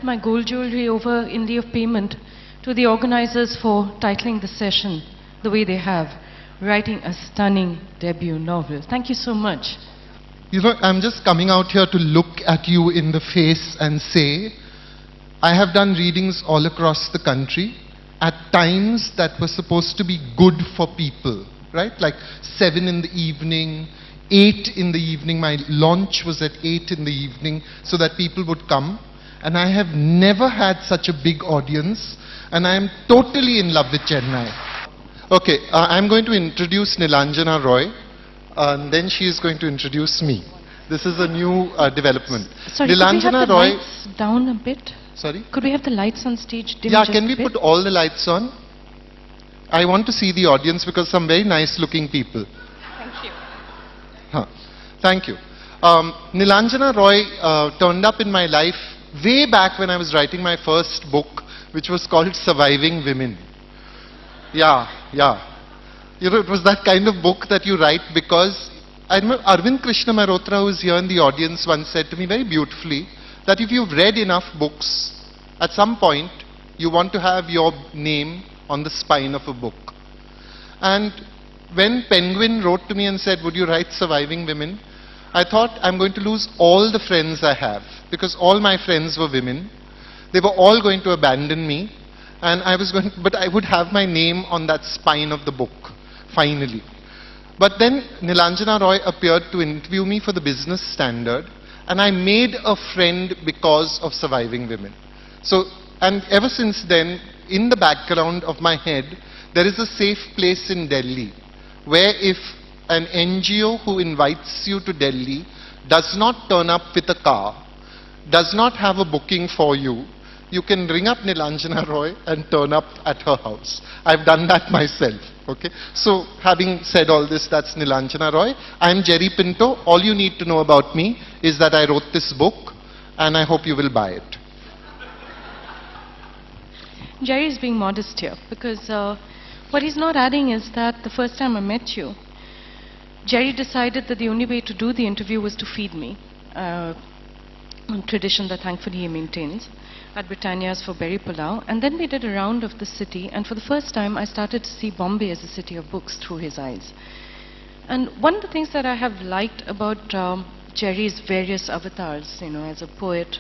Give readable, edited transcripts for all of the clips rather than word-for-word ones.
My gold jewelry over in lieu of payment to the organizers for titling the session the way they have, writing a stunning debut novel. Thank you so much. You know, I'm just coming out here to look at you in the face and say, I have done readings all across the country at times that were supposed to be good for people, right? Like 7 in the evening, 8 in the evening. My launch was at 8 in the evening so that people would come. And I have never had such a big audience, and I am totally in love with Chennai. Okay, I'm going to introduce Nilanjana Roy, and then she is going to introduce me. This is a new development. Sorry, Nilanjana could we have the Roy. lights down a bit? Sorry? Could we have the lights on stage dim Yeah, just can a we bit? put all the lights on? I want to see the audience because some very nice looking people. Thank you. Huh. Thank you. Nilanjana Roy turned up in my life way back when I was writing my first book, which was called Surviving Women. Yeah. You know, it was that kind of book that you write because I remember Arvind Krishna Malhotra, who is here in the audience, once said to me very beautifully that if you've read enough books, at some point you want to have your name on the spine of a book. And when Penguin wrote to me and said, would you write Surviving Women? I thought, I'm going to lose all the friends I have, because all my friends were women. They were all going to abandon me, and but I would have my name on that spine of the book, finally. But then Nilanjana Roy appeared to interview me for the Business Standard, and I made a friend because of Surviving Women. So, and ever since then, in the background of my head, there is a safe place in Delhi, where if an NGO who invites you to Delhi does not turn up with a car, does not have a booking for you, you can ring up Nilanjana Roy and turn up at her house. I've done that myself, okay? So, having said all this, that's Nilanjana Roy. I'm Jerry Pinto. All you need to know about me is that I wrote this book, and I hope you will buy it. Jerry is being modest here, because what he's not adding is that the first time I met you, Jerry decided that the only way to do the interview was to feed me, a tradition that thankfully he maintains, at Britannia's for Berry Pulao. And then we did a round of the city, and for the first time I started to see Bombay as a city of books through his eyes. And one of the things that I have liked about Jerry's various avatars, you know, as a poet,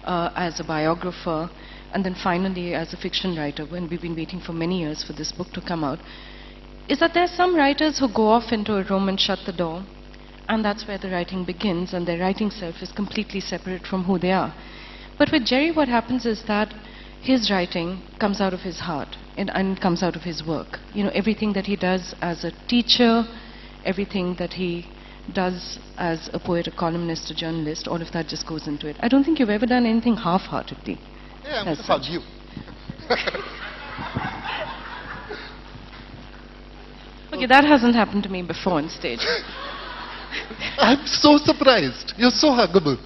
as a biographer, and then finally as a fiction writer, when we've been waiting for many years for this book to come out, is that there are some writers who go off into a room and shut the door, and that's where the writing begins, and their writing self is completely separate from who they are. But with Jerry, what happens is that his writing comes out of his heart and comes out of his work. You know, everything that he does as a teacher, everything that he does as a poet, a columnist, a journalist, all of that just goes into it. I don't think you've ever done anything half-heartedly. Yeah, I'm going to hug you. Okay, that hasn't happened to me before on stage. I'm so surprised. You're so huggable.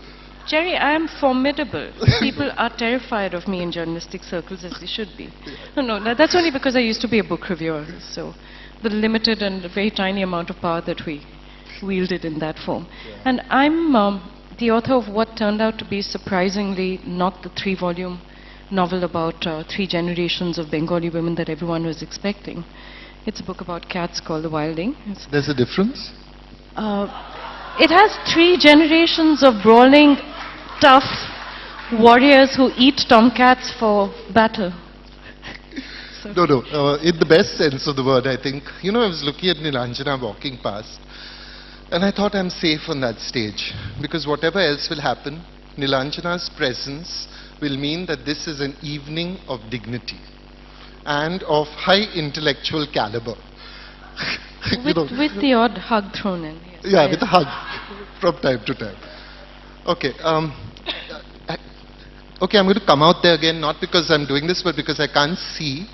Jerry, I am formidable. People are terrified of me in journalistic circles, as they should be. No, that's only because I used to be a book reviewer. So the limited and very tiny amount of power that we wielded in that form. Yeah. And I'm the author of what turned out to be surprisingly not the 3-volume novel about 3 generations of Bengali women that everyone was expecting. It's a book about cats called The Wildings. There's a difference? It has 3 generations of brawling, tough warriors who eat tomcats for battle. No, in the best sense of the word, I think. You know, I was looking at Nilanjana walking past, and I thought I'm safe on that stage, because whatever else will happen, Nilanjana's presence will mean that this is an evening of dignity and of high intellectual caliber. With the odd hug thrown in. Yes. Yeah, with a hug from time to time. Okay, okay, I'm going to come out there again, not because I'm doing this, but because I can't see.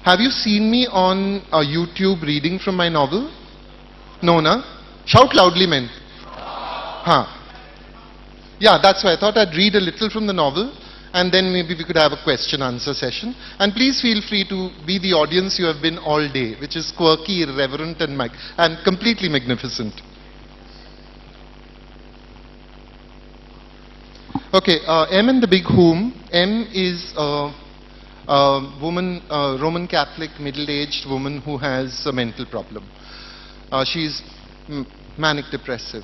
Have you seen me on YouTube reading from my novel? No, na? Shout loudly, men. Huh. Yeah, that's why I thought I'd read a little from the novel, and then maybe we could have a question-answer session. And please feel free to be the audience you have been all day, which is quirky, irreverent, and completely magnificent. Okay, M and the Big Whom M is a woman, a Roman Catholic, middle-aged woman who has a mental problem. She's manic depressive.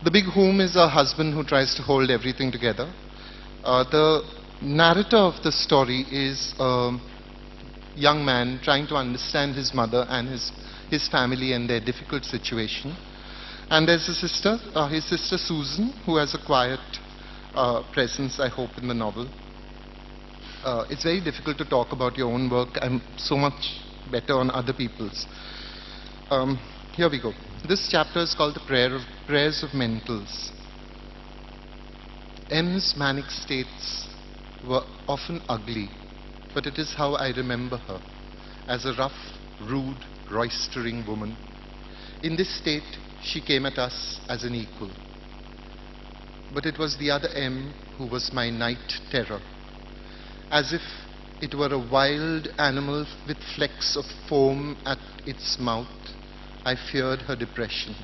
The big whom is a husband who tries to hold everything together. The narrator of the story is a young man trying to understand his mother and his family and their difficult situation. And there's a sister, his sister Susan, who has a quiet presence, I hope, in the novel. It's very difficult to talk about your own work. I'm so much better on other people's. Here we go. This chapter is called the Prayers of Mentals. M's manic states were often ugly, but it is how I remember her, as a rough, rude, roistering woman. In this state, she came at us as an equal. But it was the other M who was my night terror. As if it were a wild animal with flecks of foam at its mouth, I feared her depression.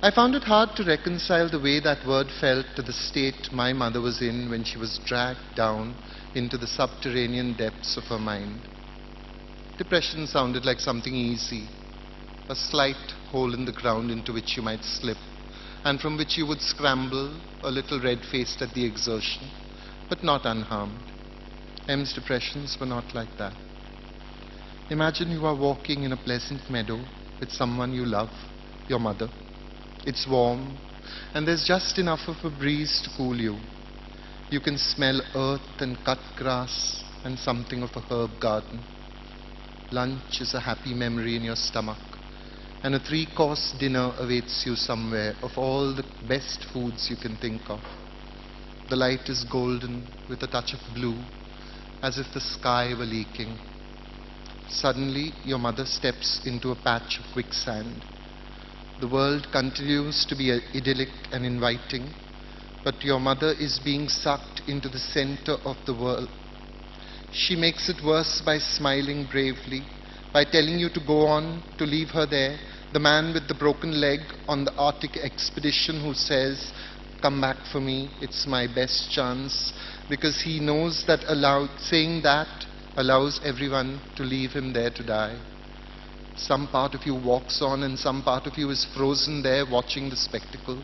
I found it hard to reconcile the way that word felt to the state my mother was in when she was dragged down into the subterranean depths of her mind. Depression sounded like something easy, a slight hole in the ground into which you might slip, and from which you would scramble, a little red-faced at the exertion, but not unharmed. M's depressions were not like that. Imagine you are walking in a pleasant meadow with someone you love, your mother. It's warm, and there's just enough of a breeze to cool you. You can smell earth and cut grass and something of a herb garden. Lunch is a happy memory in your stomach, and a 3-course dinner awaits you somewhere of all the best foods you can think of. The light is golden with a touch of blue, as if the sky were leaking. Suddenly, your mother steps into a patch of quicksand. The world continues to be idyllic and inviting, but your mother is being sucked into the center of the world. She makes it worse by smiling bravely, by telling you to go on, to leave her there, the man with the broken leg on the Arctic expedition who says, "Come back for me, it's my best chance," because he knows that saying that allows everyone to leave him there to die. Some part of you walks on and some part of you is frozen there watching the spectacle.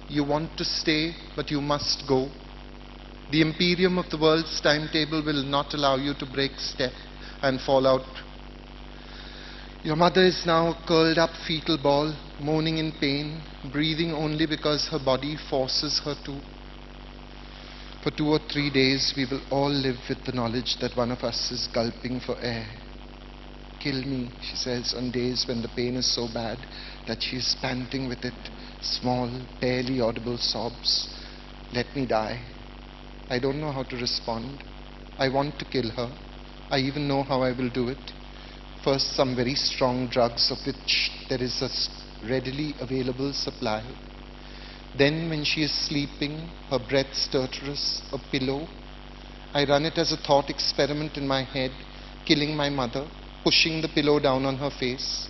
You want to stay, but you must go. The imperium of the world's timetable will not allow you to break step and fall out. Your mother is now a curled up fetal ball, moaning in pain, breathing only because her body forces her to. For 2 or 3 days, we will all live with the knowledge that one of us is gulping for air. Kill me, she says, on days when the pain is so bad that she is panting with it, small, barely audible sobs. Let me die. I don't know how to respond. I want to kill her. I even know how I will do it. First, some very strong drugs of which there is a readily available supply. Then, when she is sleeping, her breath stertorous, a pillow. I run it as a thought experiment in my head, killing my mother, pushing the pillow down on her face.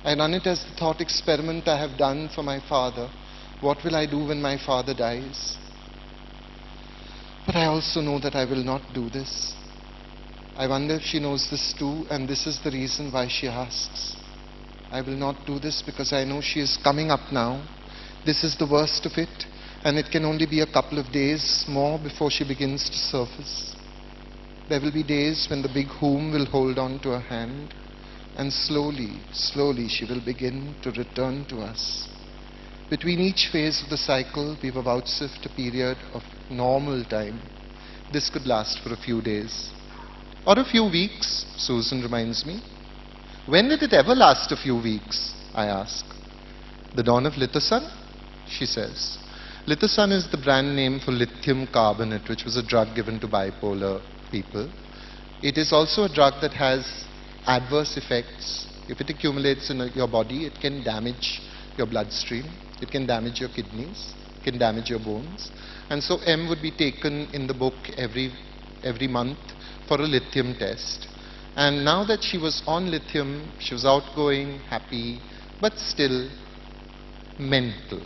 I run it as the thought experiment I have done for my father. What will I do when my father dies? But I also know that I will not do this. I wonder if she knows this too, and this is the reason why she asks. I will not do this because I know she is coming up now. This is the worst of it, and it can only be a couple of days more before she begins to surface. There will be days when the big whom will hold on to her hand, and slowly, slowly she will begin to return to us. Between each phase of the cycle, we have vouchsafed a period of normal time. This could last for a few days. Or a few weeks, Susan reminds me. When did it ever last a few weeks? I ask. The dawn of Lithosun? She says. Lithosun is the brand name for lithium carbonate, which was a drug given to bipolar people. It is also a drug that has adverse effects. If it accumulates in your body, it can damage your bloodstream, it can damage your kidneys, it can damage your bones. And so M would be taken in the book every month for a lithium test. And now that she was on lithium, she was outgoing, happy, but still mental.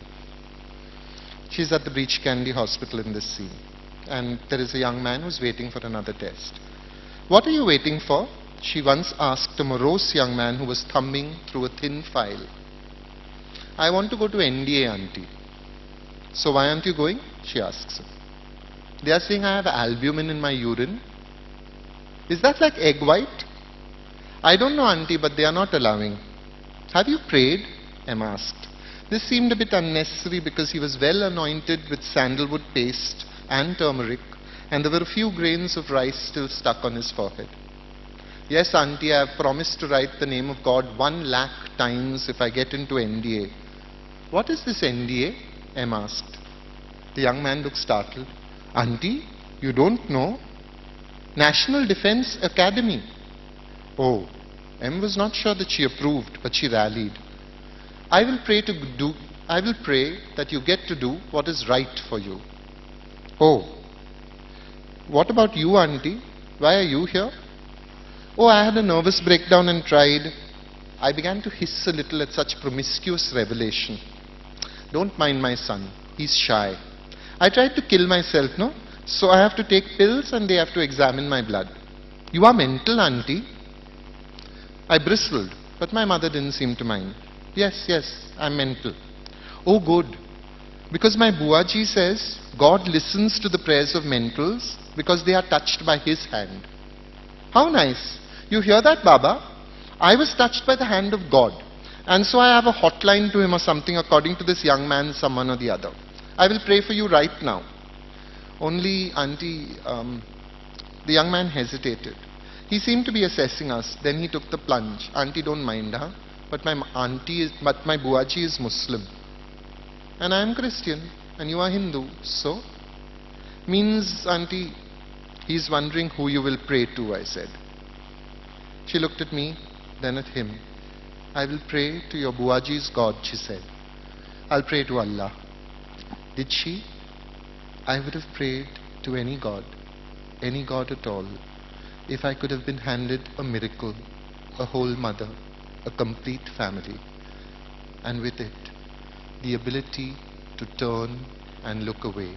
She's at the Breach Candy Hospital in this scene. And there is a young man who's waiting for another test. What are you waiting for? She once asked a morose young man who was thumbing through a thin file. I want to go to NDA, auntie. So why aren't you going? She asks him. They are saying I have albumin in my urine. Is that like egg white? I don't know, auntie, but they are not allowing. Have you prayed? Em asked. This seemed a bit unnecessary because he was well anointed with sandalwood paste and turmeric, and there were a few grains of rice still stuck on his forehead. Yes, auntie, I have promised to write the name of God 1,00,000 times if I get into NDA. What is this NDA? Em asked. The young man looked startled. Auntie, you don't know? National Defense Academy. Oh, Em was not sure that she approved, but she rallied. I will pray that you get to do what is right for you. Oh, what about you, auntie? Why are you here? Oh, I had a nervous breakdown and tried. I began to hiss a little at such promiscuous revelation. Don't mind my son. He's shy. I tried to kill myself, no? So I have to take pills and they have to examine my blood. You are mental, auntie? I bristled, but my mother didn't seem to mind. Yes, I'm mental. Oh, good. Because my Buaji says God listens to the prayers of mentals because they are touched by his hand. How nice. You hear that, Baba? I was touched by the hand of God. And so I have a hotline to him or something according to this young man, someone or the other. I will pray for you right now. Only, auntie, the young man hesitated. He seemed to be assessing us. Then he took the plunge. Auntie, don't mind, huh? But my Buaji is Muslim. And I am Christian. And you are Hindu. So? Means, auntie, he's wondering who you will pray to, I said. She looked at me, then at him. I will pray to your Buaji's God, she said. I'll pray to Allah. Did she? I would have prayed to any God at all, if I could have been handed a miracle, a whole mother, a complete family, and with it, the ability to turn and look away.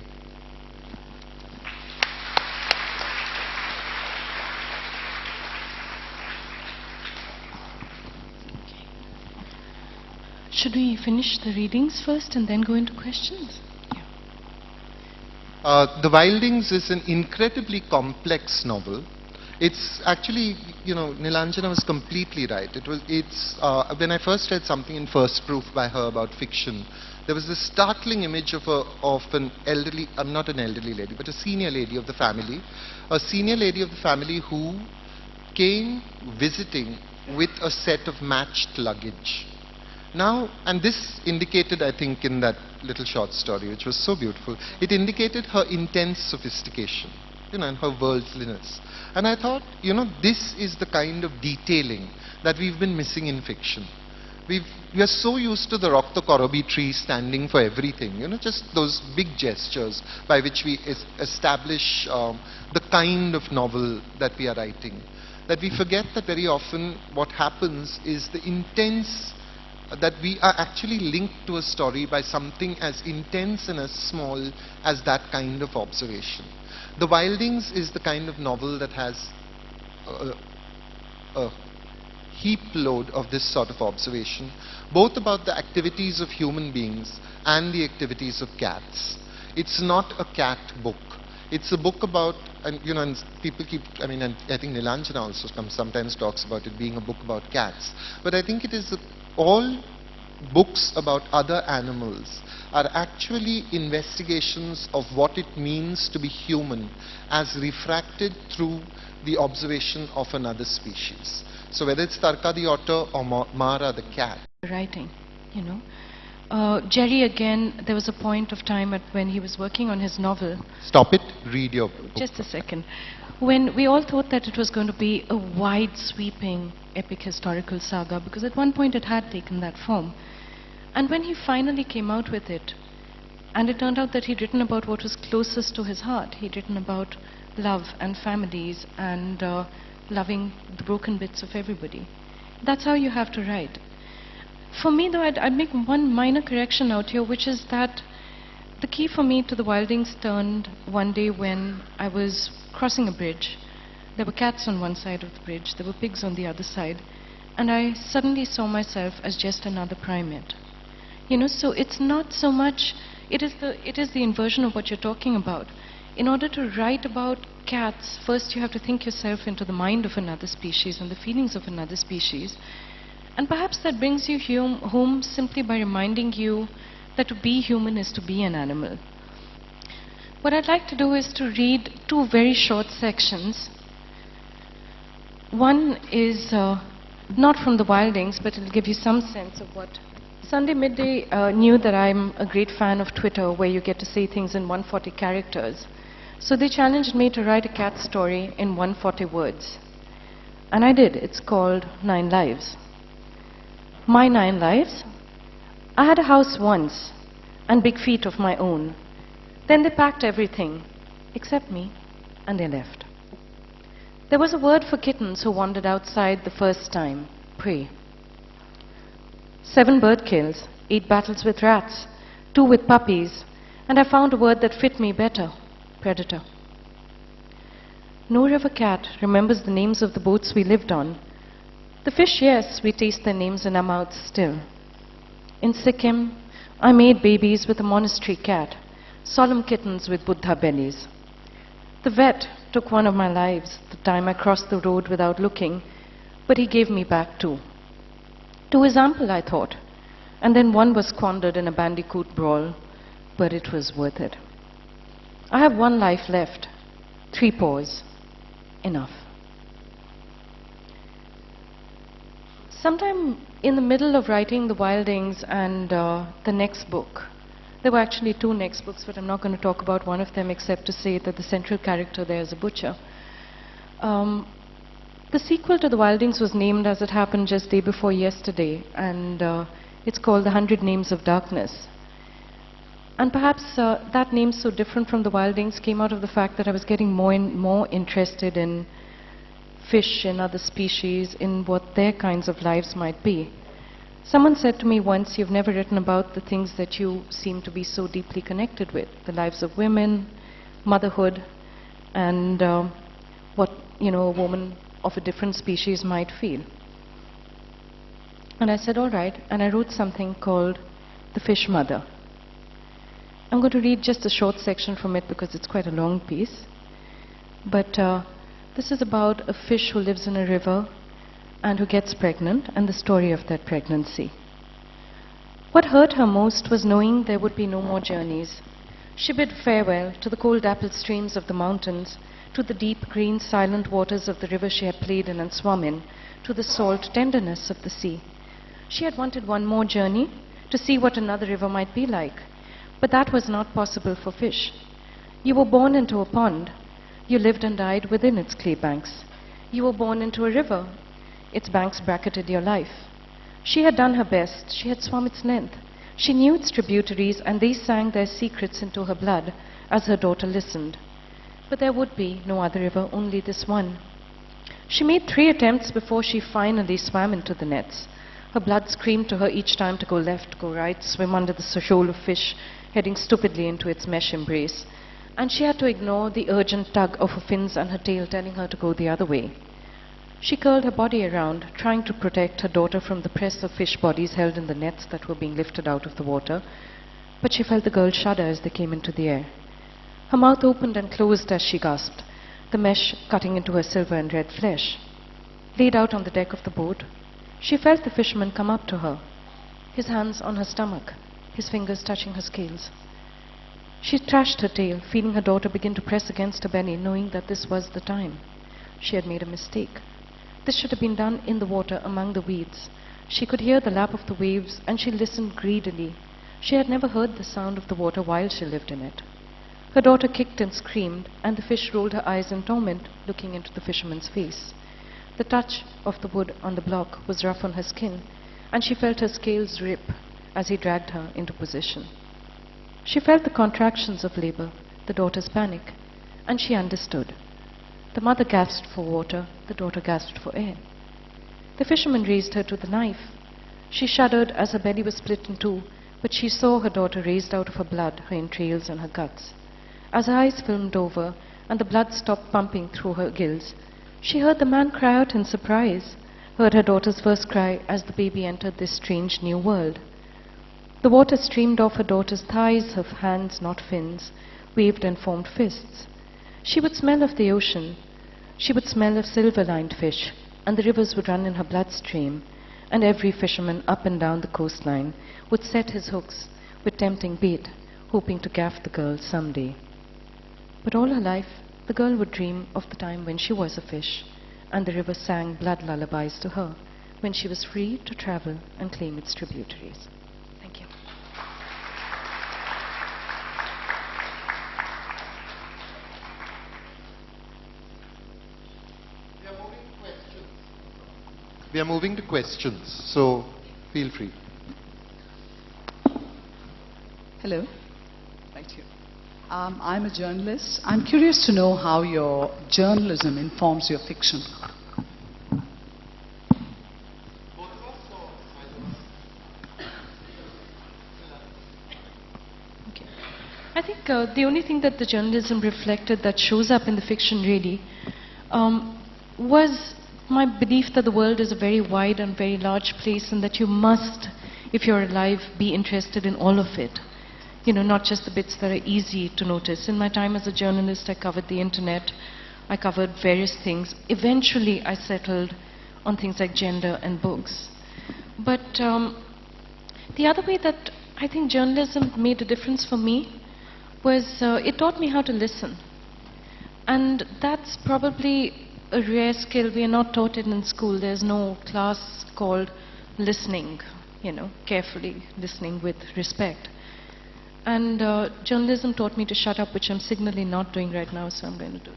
Should we finish the readings first and then go into questions? The Wildings is an incredibly complex novel. It's actually, Nilanjana was completely right. When I first read something in First Proof by her about fiction, there was this startling image of an elderly, not an elderly lady, but a senior lady of the family. A senior lady of the family who came visiting with a set of matched luggage. Now, and this indicated, I think, in that little short story, which was so beautiful, it indicated her intense sophistication, and her worldliness. And I thought, this is the kind of detailing that we've been missing in fiction. We are so used to the rock the Korobi tree standing for everything, just those big gestures by which we establish the kind of novel that we are writing, that we forget that very often what happens is the intense that we are actually linked to a story by something as intense and as small as that kind of observation. The Wildings is the kind of novel that has a heap load of this sort of observation, both about the activities of human beings and the activities of cats. It's not a cat book. It's a book about, and people keep, and I think Nilanjana also sometimes talks about it being a book about cats. But I think it is all books about other animals are actually investigations of what it means to be human as refracted through the observation of another species. So whether it's Tarka the otter or Mara the cat. Writing, Jerry, again, there was a point of time when he was working on his novel. Stop it, read your book. Just a second. When we all thought that it was going to be a wide-sweeping epic historical saga, because at one point it had taken that form. And when he finally came out with it, and it turned out that he'd written about what was closest to his heart. He'd written about love and families and loving the broken bits of everybody. That's how you have to write. For me, though, I'd make one minor correction out here, which is that The key for me to the Wildings turned one day when I was crossing a bridge. There were cats on one side of the bridge, there were pigs on the other side, and I suddenly saw myself as just another primate. So it's not so much, it is the inversion of what you're talking about. In order to write about cats, first you have to think yourself into the mind of another species and the feelings of another species. And perhaps that brings you home simply by reminding you that to be human is to be an animal. What I'd like to do is to read two very short sections. One is not from the Wildings, but it'll give you some sense of what. Sunday Midday knew that I'm a great fan of Twitter, where you get to say things in 140 characters. So they challenged me to write a cat story in 140 words. And I did. It's called 9 Lives. My 9 lives? I had a house once, and big feet of my own. Then they packed everything, except me, and they left. There was a word for kittens who wandered outside the first time: prey. 7 bird kills, 8 battles with rats, 2 with puppies, and I found a word that fit me better: predator. No river cat remembers the names of the boats we lived on. The fish, yes, we taste their names in our mouths still. In Sikkim, I made babies with a monastery cat, solemn kittens with Buddha bellies. The vet took one of my lives the time I crossed the road without looking, but he gave me back 2. 2 is ample, I thought, and then 1 was squandered in a bandicoot brawl, but it was worth it. I have 1 life left, 3 paws, enough. Sometime in the middle of writing The Wildings and the next book, there were actually 2 next books, but I'm not going to talk about one of them except to say that the central character there is a butcher. The sequel to The Wildings was named, as it happened, just day before yesterday, and it's called The 100 Names of Darkness. And perhaps that name, so different from The Wildings, came out of the fact that I was getting more and more interested in fish and other species, in what their kinds of lives might be. Someone said to me once, "You've never written about the things that you seem to be so deeply connected with, the lives of women, motherhood, and what a woman of a different species might feel." And I said, all right, and I wrote something called The Fish Mother. I'm going to read just a short section from it because it's quite a long piece. But this is about a fish who lives in a river and who gets pregnant, and the story of that pregnancy. What hurt her most was knowing there would be no more journeys. She bid farewell to the cold apple streams of the mountains, to the deep green silent waters of the river she had played in and swum in, to the salt tenderness of the sea. She had wanted one more journey to see what another river might be like, but that was not possible for fish. You were born into a pond. You lived and died within its clay banks. You were born into a river. Its banks bracketed your life. She had done her best. She had swum its length. She knew its tributaries, and they sang their secrets into her blood as her daughter listened. But there would be no other river, only this one. She made 3 attempts before she finally swam into the nets. Her blood screamed to her each time to go left, go right, swim under the shoal of fish, heading stupidly into its mesh embrace. And she had to ignore the urgent tug of her fins and her tail telling her to go the other way. She curled her body around, trying to protect her daughter from the press of fish bodies held in the nets that were being lifted out of the water, but she felt the girl shudder as they came into the air. Her mouth opened and closed as she gasped, the mesh cutting into her silver and red flesh. Laid out on the deck of the boat, she felt the fisherman come up to her, his hands on her stomach, his fingers touching her scales. She thrashed her tail, feeling her daughter begin to press against her belly, knowing that this was the time. She had made a mistake. This should have been done in the water among the weeds. She could hear the lap of the waves, and she listened greedily. She had never heard the sound of the water while she lived in it. Her daughter kicked and screamed, and the fish rolled her eyes in torment, looking into the fisherman's face. The touch of the wood on the block was rough on her skin, and she felt her scales rip as he dragged her into position. She felt the contractions of labor, the daughter's panic, and she understood. The mother gasped for water, the daughter gasped for air. The fisherman raised her to the knife. She shuddered as her belly was split in 2, but she saw her daughter raised out of her blood, her entrails and her guts. As her eyes filmed over and the blood stopped pumping through her gills, she heard the man cry out in surprise, heard her daughter's first cry as the baby entered this strange new world. The water streamed off her daughter's thighs, her hands, not fins, waved and formed fists. She would smell of the ocean. She would smell of silver-lined fish, and the rivers would run in her bloodstream, and every fisherman up and down the coastline would set his hooks with tempting bait, hoping to gaff the girl someday. But all her life, the girl would dream of the time when she was a fish, and the river sang blood lullabies to her, when she was free to travel and claim its tributaries. Thank you. We are moving to questions, so feel free. Hello. Right here. I'm a journalist. I'm curious to know how your journalism informs your fiction. Okay. I think the only thing that the journalism reflected that shows up in the fiction really was my belief that the world is a very wide and very large place, and that you must, if you're alive, be interested in all of it. You know, not just the bits that are easy to notice. In my time as a journalist, I covered the internet, I covered various things. Eventually, I settled on things like gender and books. But the other way that I think journalism made a difference for me was it taught me how to listen. And that's probably a rare skill. We are not taught it in school. There's no class called listening, you know, carefully listening with respect. And journalism taught me to shut up, which I'm signally not doing right now, so I'm going to do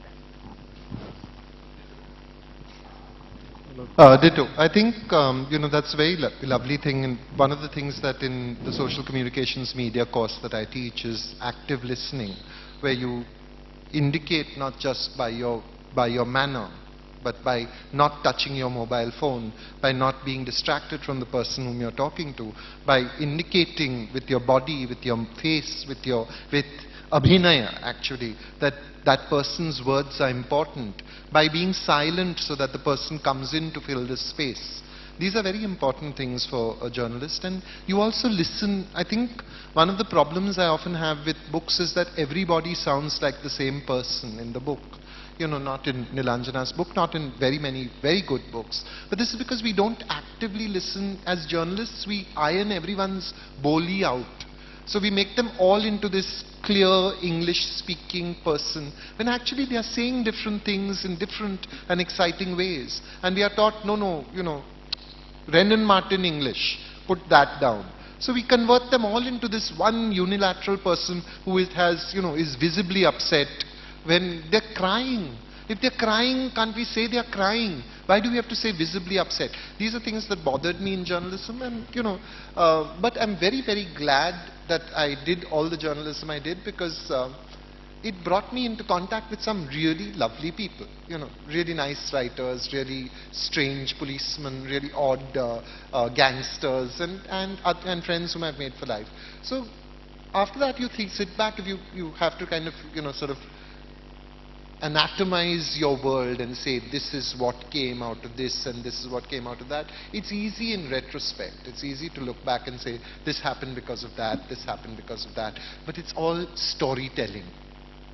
that. Ditto. I think, that's a very lovely thing. And one of the things that in the social communications media course that I teach is active listening, where you indicate not just by your manner, but by not touching your mobile phone, by not being distracted from the person whom you're talking to, by indicating with your body, with your face, with abhinaya actually, that that person's words are important, by being silent so that the person comes in to fill this space. These are very important things for a journalist. And you also listen. I think one of the problems I often have with books is that everybody sounds like the same person in the book. You know, not in Nilanjana's book, not in very many very good books. But this is because we don't actively listen. As journalists, we iron everyone's boli out. So we make them all into this clear English-speaking person, when actually they are saying different things in different and exciting ways. And we are taught, no, Renan Martin English, put that down. So we convert them all into this one unilateral person who is visibly upset when they're crying. If they're crying, can't we say they're crying? Why do we have to say visibly upset? These are things that bothered me in journalism, and but I'm very, very glad that I did all the journalism I did, because it brought me into contact with some really lovely people, really nice writers, really strange policemen, really odd gangsters, and friends whom I've made for life. So after that, you sit back, if you have to kind of, sort of anatomize your world and say, this is what came out of this and this is what came out of that. It's easy in retrospect. It's easy to look back and say, this happened because of that, this happened because of that. But it's all storytelling.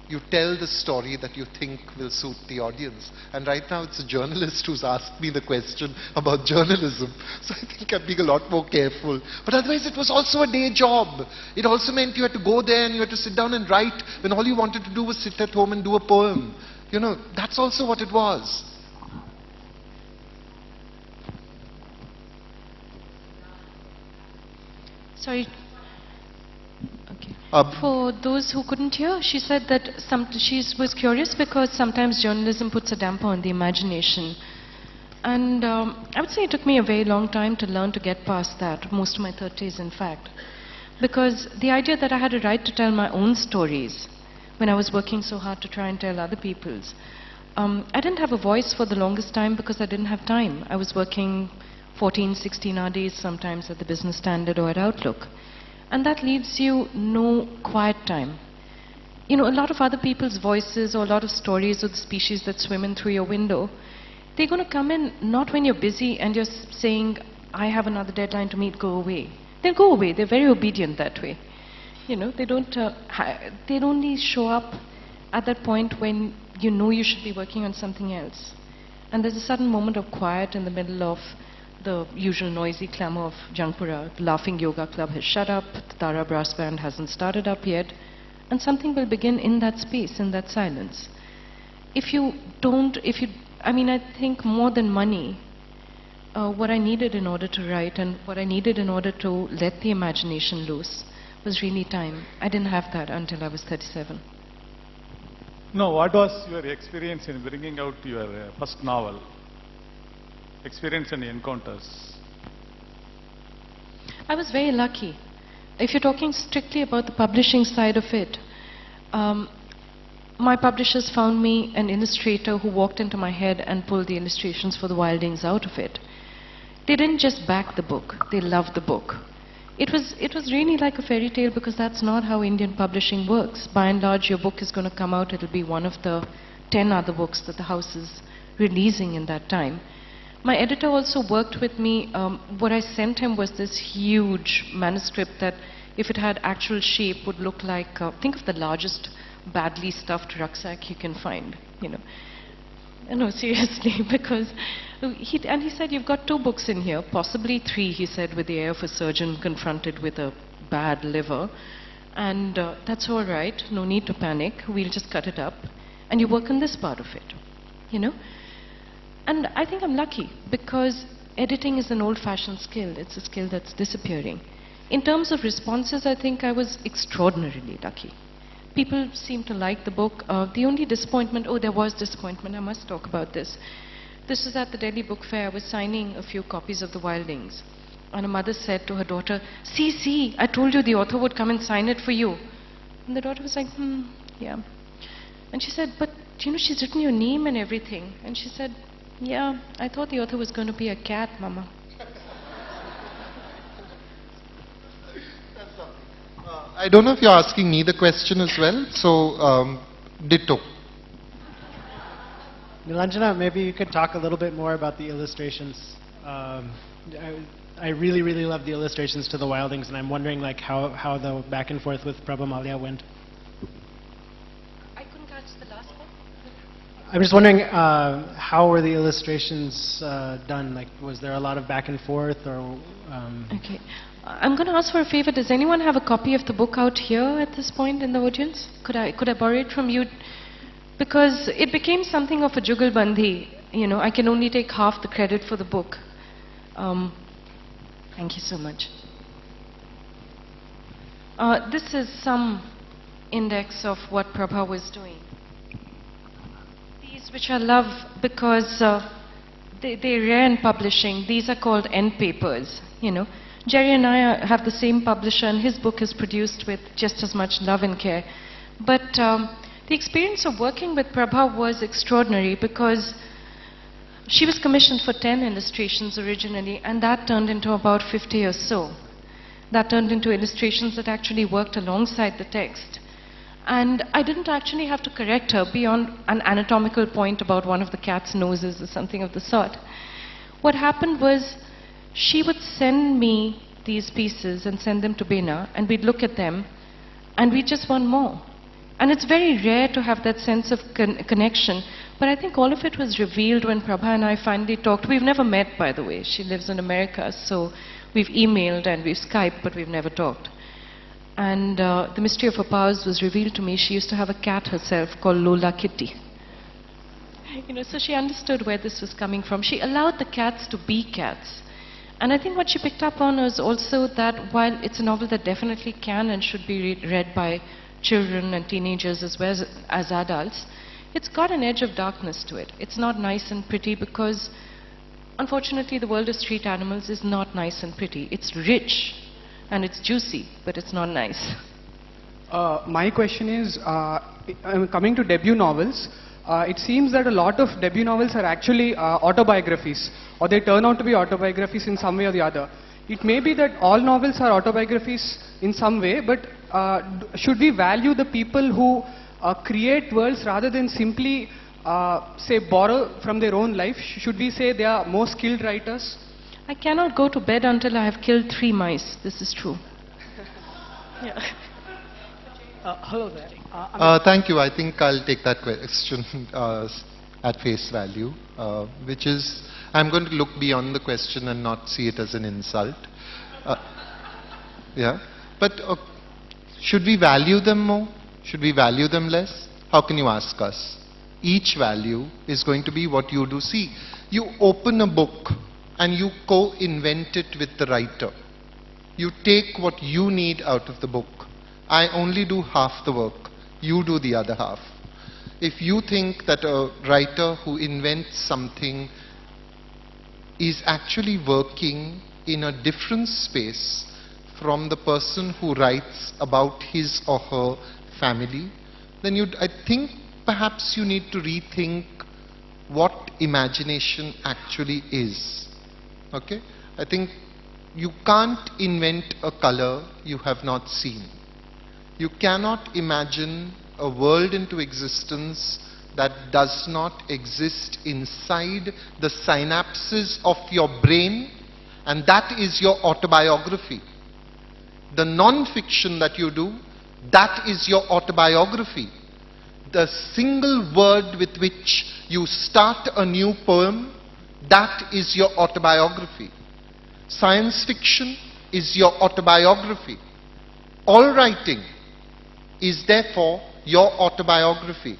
You tell the story that you think will suit the audience. And right now it's a journalist who's asked me the question about journalism. So I think I'm being a lot more careful. But otherwise it was also a day job. It also meant you had to go there and you had to sit down and write when all you wanted to do was sit at home and do a poem. That's also what it was. Sorry. Okay. For those who couldn't hear, she said that she was curious because sometimes journalism puts a damper on the imagination. And I would say it took me a very long time to learn to get past that, most of my 30s in fact. Because the idea that I had a right to tell my own stories when I was working so hard to try and tell other people's. I didn't have a voice for the longest time because I didn't have time. I was working 14, 16-hour days sometimes at the Business Standard or at Outlook. And that leaves you no quiet time. You know, a lot of other people's voices or a lot of stories of the species that swim in through your window, they're going to come in not when you're busy and you're saying, I have another deadline to meet, go away. They'll go away. They're very obedient that way. You know, they don't, they'd only show up at that point when you know you should be working on something else. And there's a sudden moment of quiet in the middle of the usual noisy clamor of Jangpura. The Laughing Yoga Club has shut up, the Tara Brass Band hasn't started up yet, and something will begin in that space, in that silence. I think more than money, what I needed in order to write and what I needed in order to let the imagination loose was really time. I didn't have that until I was 37. No, what was your experience in bringing out your first novel? Experience and encounters. I was very lucky. If you're talking strictly about the publishing side of it, my publishers found me an illustrator who walked into my head and pulled the illustrations for the Wildings out of it. They didn't just back the book, they loved the book. It was really like a fairy tale because that's not how Indian publishing works. By and large, your book is going to come out, it'll be one of the 10 other books that the house is releasing in that time. My editor also worked with me. What I sent him was this huge manuscript that, if it had actual shape, would look like, think of the largest badly stuffed rucksack you can find, you know. No, seriously, because he said, you've got 2 books in here, possibly 3, he said, with the air of a surgeon confronted with a bad liver. And that's all right, no need to panic, we'll just cut it up. And you work on this part of it, you know. And I think I'm lucky, because editing is an old-fashioned skill. It's a skill that's disappearing. In terms of responses, I think I was extraordinarily lucky. People seem to like the book. The only disappointment, there was disappointment, I must talk about this. This was at the Delhi Book Fair. I was signing a few copies of the Wildings. And a mother said to her daughter, see, I told you the author would come and sign it for you. And the daughter was like, yeah. And she said, but you know, she's written your name and everything. And she said, yeah, I thought the author was going to be a cat, Mama. I don't know if you're asking me the question as well, so ditto. Nilanjana, maybe you could talk a little bit more about the illustrations. I really, really love the illustrations to the Wildings, and I'm wondering like how the back and forth with Prabha Malia went. I couldn't catch the last one. I'm just wondering how were the illustrations done? Like, was there a lot of back and forth, or? Okay. I'm going to ask for a favor. Does anyone have a copy of the book out here at this point in the audience? Could I borrow it from you? Because it became something of a jugalbandi. You know, I can only take half the credit for the book. Thank you so much. This is some index of what Prabha was doing. These, which I love because they're rare in publishing. These are called end papers, you know. Jerry and I have the same publisher, and his book is produced with just as much love and care. But the experience of working with Prabha was extraordinary because she was commissioned for 10 illustrations originally, and that turned into about 50 or so. That turned into illustrations that actually worked alongside the text. And I didn't actually have to correct her beyond an anatomical point about one of the cat's noses or something of the sort. What happened was, she would send me these pieces and send them to Bena, and we'd look at them, and we just want more. And it's very rare to have that sense of connection, but I think all of it was revealed when Prabha and I finally talked. We've never met, by the way. She lives in America, so we've emailed and we've Skyped, but we've never talked. And the mystery of her powers was revealed to me. She used to have a cat herself called Lola Kitty. You know, so she understood where this was coming from. She allowed the cats to be cats. And I think what she picked up on was also that while it's a novel that definitely can and should be read by children and teenagers as well as adults, it's got an edge of darkness to it. It's not nice and pretty because, unfortunately, the world of street animals is not nice and pretty. It's rich and it's juicy, but it's not nice. My question is, coming to debut novels, it seems that a lot of debut novels are actually autobiographies, or they turn out to be autobiographies in some way or the other. it may be that all novels are autobiographies in some way, but should we value the people who create worlds rather than simply, say, borrow from their own life? Should we say they are more skilled writers? I cannot go to bed until I have killed 3 mice. This is true. Yeah. Hello there. Thank you. I think I'll take that question at face value, which is, I'm going to look beyond the question and not see it as an insult. Yeah. But should we value them more? Should we value them less? How can you ask us? Each value is going to be what you do. See, you open a book and you co-invent it with the writer. You take what you need out of the book. I only do half the work. You do the other half. If you think that a writer who invents something is actually working in a different space from the person who writes about his or her family, then I think perhaps you need to rethink what imagination actually is. Okay? I think you can't invent a color you have not seen. You cannot imagine a world into existence that does not exist inside the synapses of your brain, and that is your autobiography. The non-fiction that you do, that is your autobiography. The single word with which you start a new poem, that is your autobiography. Science fiction is your autobiography. All writing is therefore your autobiography.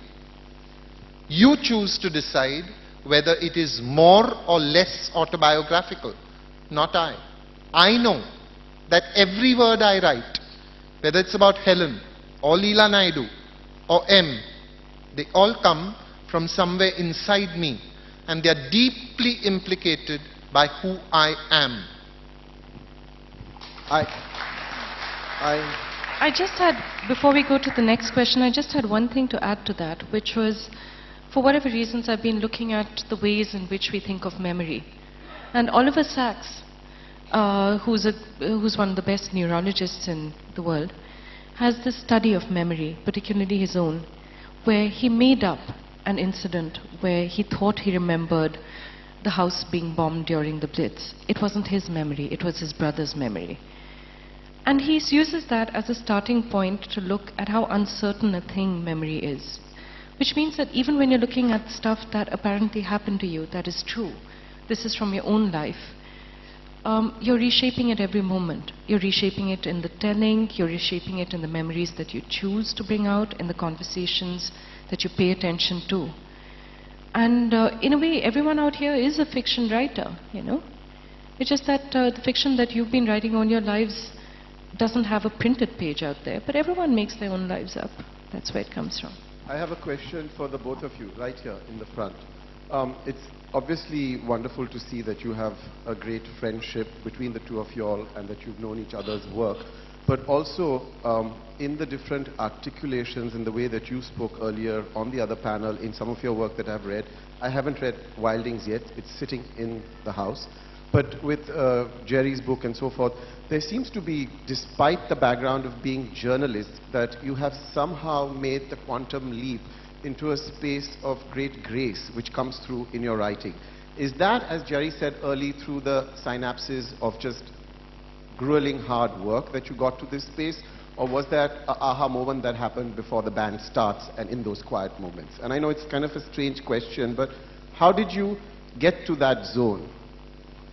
You choose to decide whether it is more or less autobiographical, not I. I know that every word I write, whether it's about Helen or Leela Naidu or M, they all come from somewhere inside me, and they are deeply implicated by who I am. I just had, before we go to the next question, I just had one thing to add to that, which was, for whatever reasons, I've been looking at the ways in which we think of memory. And Oliver Sacks, who's one of the best neurologists in the world, has this study of memory, particularly his own, where he made up an incident where he thought he remembered the house being bombed during the Blitz. It wasn't his memory, it was his brother's memory. And he uses that as a starting point to look at how uncertain a thing memory is. Which means that even when you're looking at stuff that apparently happened to you, that is true, this is from your own life, you're reshaping it every moment. You're reshaping it in the telling, you're reshaping it in the memories that you choose to bring out, in the conversations that you pay attention to. And in a way, everyone out here is a fiction writer, you know. It's just that the fiction that you've been writing on your lives doesn't have a printed page out there, but everyone makes their own lives up. That's where it comes from. I have a question for the both of you, right here in the front. It's obviously wonderful to see that you have a great friendship between the two of you all and that you've known each other's work. But also, in the different articulations, in the way that you spoke earlier on the other panel, in some of your work that I've read, I haven't read Wildings yet, it's sitting in the house. But with Jerry's book and so forth, there seems to be, despite the background of being journalists, that you have somehow made the quantum leap into a space of great grace which comes through in your writing. Is that, as Jerry said early, through the synapses of just grueling hard work that you got to this space? Or was that an aha moment that happened before the band starts and in those quiet moments? And I know it's kind of a strange question, but how did you get to that zone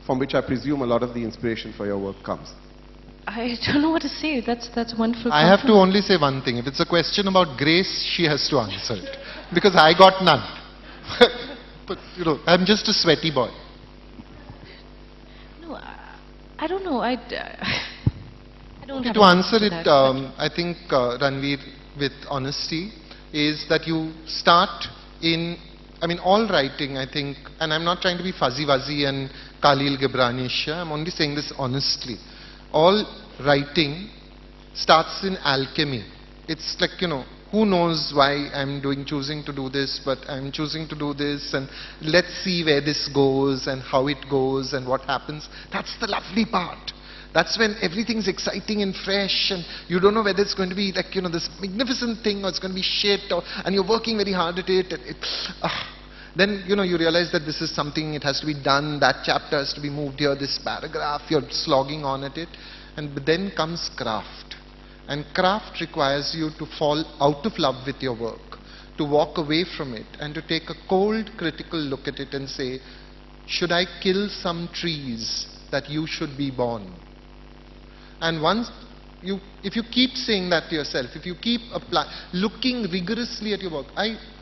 from which I presume a lot of the inspiration for your work comes? I don't know what to say. That's wonderful. I have to only say one thing. If it's a question about grace, she has to answer it. Because I got none. But, you know, I'm just a sweaty boy. No, I don't know. I don't have To answer it, that, I think, Ranveer, with honesty, is that you start in, I mean, all writing, I think, and I'm not trying to be fuzzy-wuzzy and Khalil Gibranish, I'm only saying this honestly. All writing starts in alchemy. It's like, you know, who knows why I'm choosing to do this, but I'm choosing to do this, and let's see where this goes and how it goes and what happens. That's the lovely part. That's when everything's exciting and fresh, and you don't know whether it's going to be like, this magnificent thing, or it's going to be shit, and you're working very hard at it. And then, you realize that this is something, it has to be done, that chapter has to be moved here, this paragraph, you're slogging on at it. But then comes craft. And craft requires you to fall out of love with your work, to walk away from it, and to take a cold, critical look at it and say, should I kill some trees that you should be born? And if you keep saying that to yourself, if you keep looking rigorously at your work,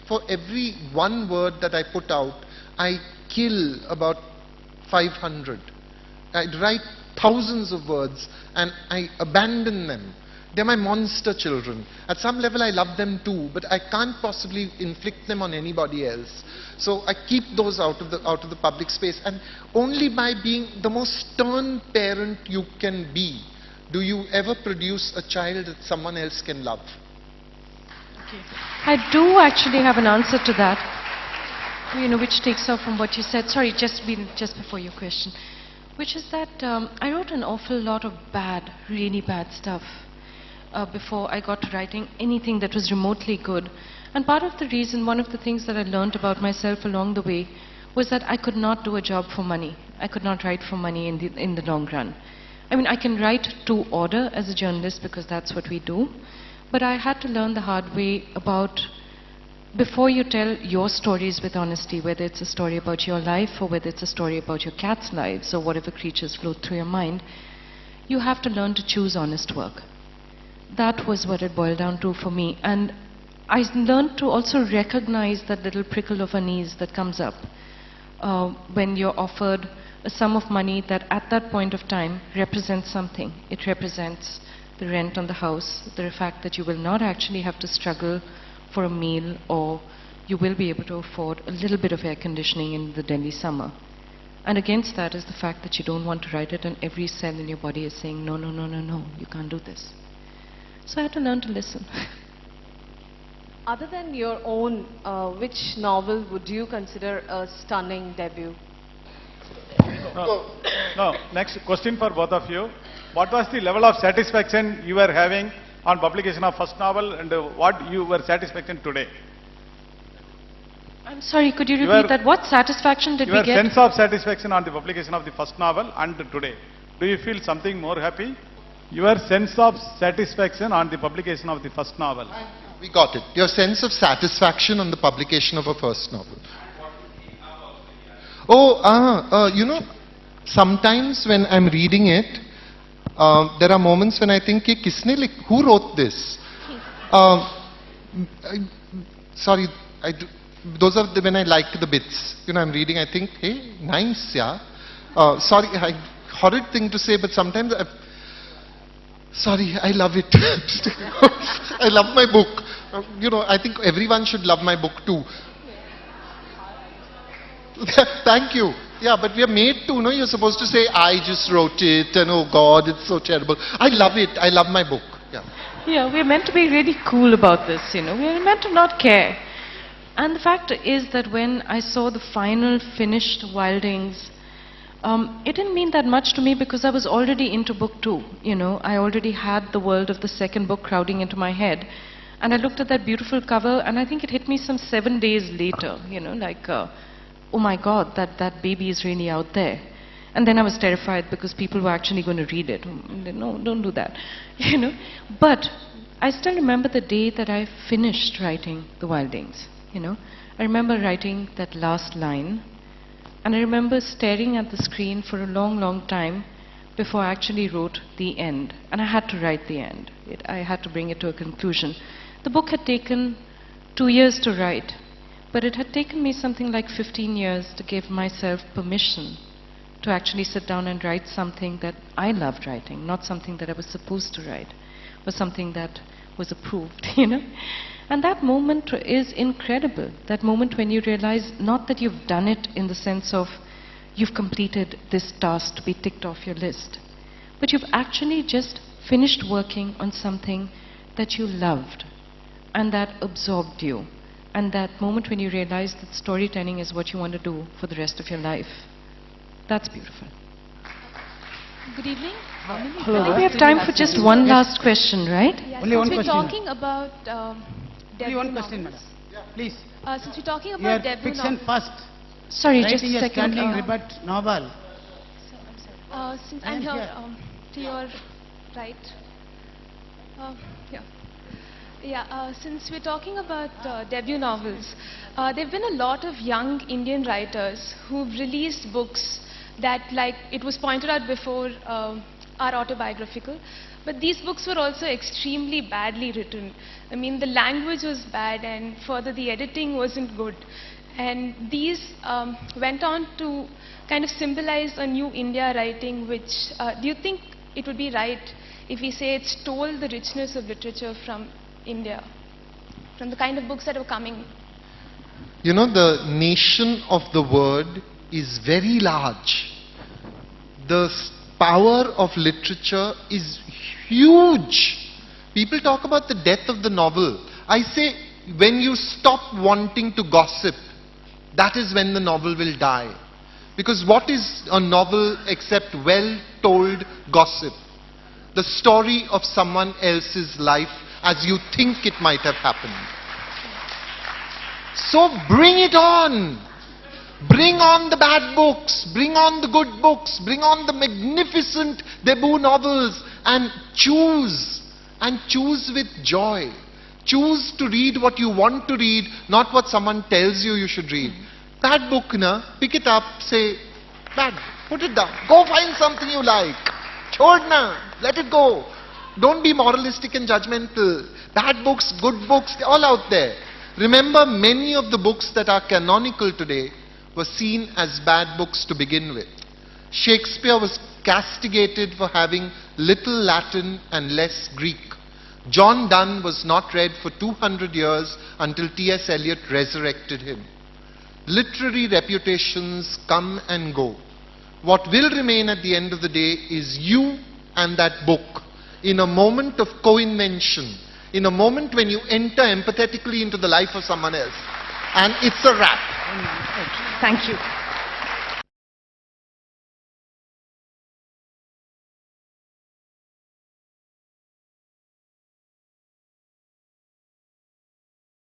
for every one word that I put out, I kill about 500. I write thousands of words and I abandon them. They're my monster children. At some level I love them too, but I can't possibly inflict them on anybody else. So I keep those out of the public space, and only by being the most stern parent you can be do you ever produce a child that someone else can love. Okay. I do actually have an answer to that, which takes off from what you said. Sorry, just before your question, which is that I wrote an awful lot of really bad stuff before I got to writing anything that was remotely good. And part of the reason, one of the things that I learned about myself along the way was that I could not do a job for money. I could not write for money in the long run. I mean, I can write to order as a journalist because that's what we do. But I had to learn the hard way about, before you tell your stories with honesty, whether it's a story about your life or whether it's a story about your cat's lives or whatever creatures float through your mind, you have to learn to choose honest work. That was what it boiled down to for me. And I learned to also recognize that little prickle of unease that comes up when you're offered a sum of money that at that point of time represents something. It represents the rent on the house, the fact that you will not actually have to struggle for a meal, or you will be able to afford a little bit of air conditioning in the Delhi summer. And against that is the fact that you don't want to write it and every cell in your body is saying, no, no, no, no, no, you can't do this. So I had to learn to listen. Other than your own, which novel would you consider a stunning debut? No. Next question for both of you. What was the level of satisfaction you were having on publication of first novel, and what you were satisfaction today? I'm sorry, could you repeat that? What satisfaction did we get? Your sense of satisfaction on the publication of the first novel and today. Do you feel something more happy? Your sense of satisfaction on the publication of the first novel. We got it. Your sense of satisfaction on the publication of a first novel. Sometimes when I'm reading it, there are moments when I think, who wrote this? Sorry, those are when I like the bits. I'm reading, I think, hey, nice, yeah. Sorry, horrid thing to say, but sometimes sorry, I love it. I love my book. I think everyone should love my book too. Thank you. Yeah, but we are made to, you're supposed to say, I just wrote it, and oh God, it's so terrible. I love it. I love my book. Yeah. Yeah, we're meant to be really cool about this, We're meant to not care. And the fact is that when I saw the final finished Wildings, it didn't mean that much to me because I was already into book 2. I already had the world of the second book crowding into my head. And I looked at that beautiful cover, and I think it hit me some 7 days later, oh my God, that baby is really out there. And then I was terrified because people were actually going to read it. No, don't do that. But I still remember the day that I finished writing the Wildings. I remember writing that last line, and I remember staring at the screen for a long, long time before I actually wrote the end. And I had to write the end. I had to bring it to a conclusion. The book had taken 2 years to write, but it had taken me something like 15 years to give myself permission to actually sit down and write something that I loved writing, not something that I was supposed to write, or something that was approved, And that moment is incredible. That moment when you realize not that you've done it in the sense of you've completed this task to be ticked off your list, but you've actually just finished working on something that you loved and that absorbed you. And that moment when you realize that storytelling is what you want to do for the rest of your life. That's beautiful. Good evening. I think we have time for just one last question, right? Yeah, Only one since we're question, talking about Only debut one question, novels, madam. Please. Since we're talking Your about debut fiction novels, first. Sorry, just Writing a a second. standing rebut novel. since I I'm am here here. to your right. Yeah. Yeah, since we're talking about debut novels, there have been a lot of young Indian writers who've released books that, like it was pointed out before, are autobiographical. But these books were also extremely badly written. I mean, the language was bad, and further, the editing wasn't good. And these went on to kind of symbolize a new India writing, which, do you think it would be right if we say it stole the richness of literature from India, from the kind of books that were coming? You know, the nation of the word is very large. The power of literature is huge. People talk about the death of the novel. I say, when you stop wanting to gossip, that is when the novel will die. Because what is a novel except well-told gossip? The story of someone else's life as you think it might have happened. So bring it on. Bring on the bad books, bring on the good books, bring on the magnificent debut novels, and choose with joy. Choose to read what you want to read, not what someone tells you you should read. Bad book, pick it up, say, bad, put it down. Go find something you like. Chhod na, let it go. Don't be moralistic and judgmental. Bad books, good books, they're all out there. Remember, many of the books that are canonical today were seen as bad books to begin with. Shakespeare was castigated for having little Latin and less Greek. John Donne was not read for 200 years until T.S. Eliot resurrected him. Literary reputations come and go. What will remain at the end of the day is you and that book, in a moment of co-invention, in a moment when you enter empathetically into the life of someone else. And it's a wrap. Thank you.